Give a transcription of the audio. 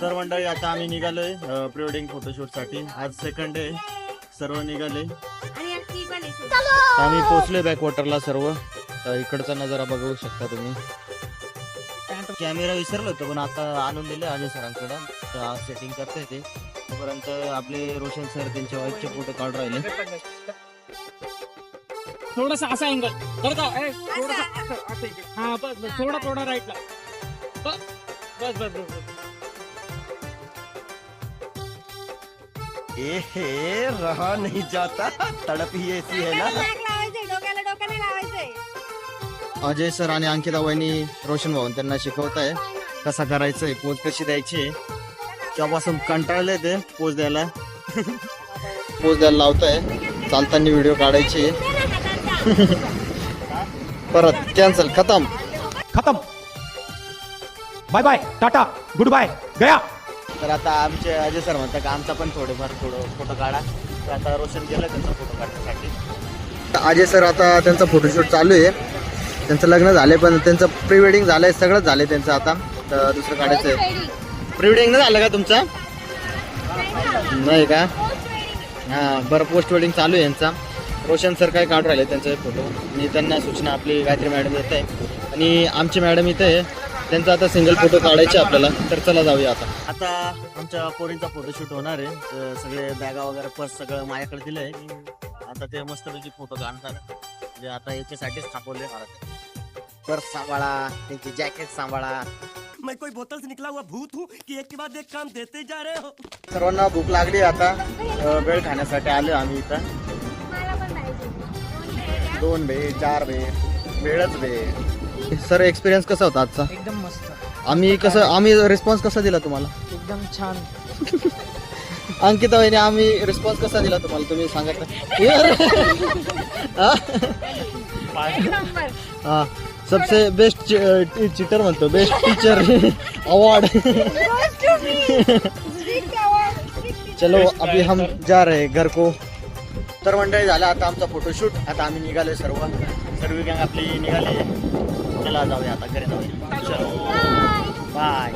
तर मंडळी आता आम्ही निघालोय प्री वेडिंग फोटोशूट साठी. आज सेकंड डे, सर्व निघाले. आम्ही पोहोचलोय बॅकवॉटरला सर्व. इकडचा नजारा बघू शकता तुम्ही. कॅमेरा विसरलो होतो पण आता आणून दिले अजय सरांकडं, सेटिंग करते ते. तोपर्यंत आपले रोशन सर त्यांच्या वाईफचे फोटो काढून राहिले. थोडासा असा अँगल बरं का, हा बस थोडा थोडा राईटला, बस बस बस बस. हे रहा नहीं जाता, तड़प ही ऐसी है ना. अजय सर आणि अंकिता वहिनी रोशन भाऊ त्यांना शिकवताय कसा करायचंय, पोज कशी द्यायची. तेव्हापासून कंटाळले ते पोज द्यायला. पोज द्यायला लावताय, चालताना व्हिडिओ काढायची. परत कॅन्सल, खतम खत्म, bye bye, tata, good bye, गया. तर आता आमचे अजय सर म्हणतात का आमचा पण थोडं फोटो काढा. तर आता रोशन गेलं त्यांचा फोटो काढण्यासाठी. अजय सर आता त्यांचा फोटोशूट चालू आहे. त्यांचं लग्न झालंय पण त्यांचं प्री वेडिंग झालंय, सगळंच झालंय त्यांचं. आता तर दुसरं काढायचं आहे. प्री वेडिंग नाही झालं का तुमचं? नाही का? हां बरं, पोस्ट वेडिंग चालू आहे यांचा. रोशन सर काय काढून राहिले त्यांचे फोटो आणि त्यांना सूचना आपली गायत्री मॅडम येत आहे आणि आमची मॅडम इथे आहे. त्यांचा आता सिंगल फोटो काढायचे आपल्याला. तर चला जाऊया आता आमच्या पोरींचा फोटोशूट होणार आहे. तर सगळे बॅगा वगैरे पर्स सगळं माझ्याकडे दिलं आहे. आता ते मस्तपैकी फोटो काढणार म्हणजे आता याच्यासाठीच थांबवले. पर्स सांभाळा, त्यांची जॅकेट सांभाळा. मैं कोई बोतल से निकला हुआ भूत हूँ कि एक के बाद एक काम देते जा रहे हो. सर्वांना भूक लागली. आता वेळ खाण्यासाठी आलो आम्ही इथं. 2 भेळ 4 भेळ वेळच भेळ. सर एक्सपिरियन्स कसा होता आजचा? एकदम मस्त, आम्ही रिस्पॉन्स कसा दिला तुम्हाला? एकदम छान. अंकिता वहिनी आम्ही रिस्पॉन्स कसा दिला तुम्हाला तुम्ही सांगत. हा सबसे बेस्ट चीटर म्हणतो, बेस्ट टीचर अवॉर्ड. चलो अभी हम जा रहे घर को. तर मंडळी झाला आता आमचा फोटोशूट. आता आम्ही निघाले सर्व गँग आपली निघाले. चला जाऊया आता घरी जाऊया. चलो बाय.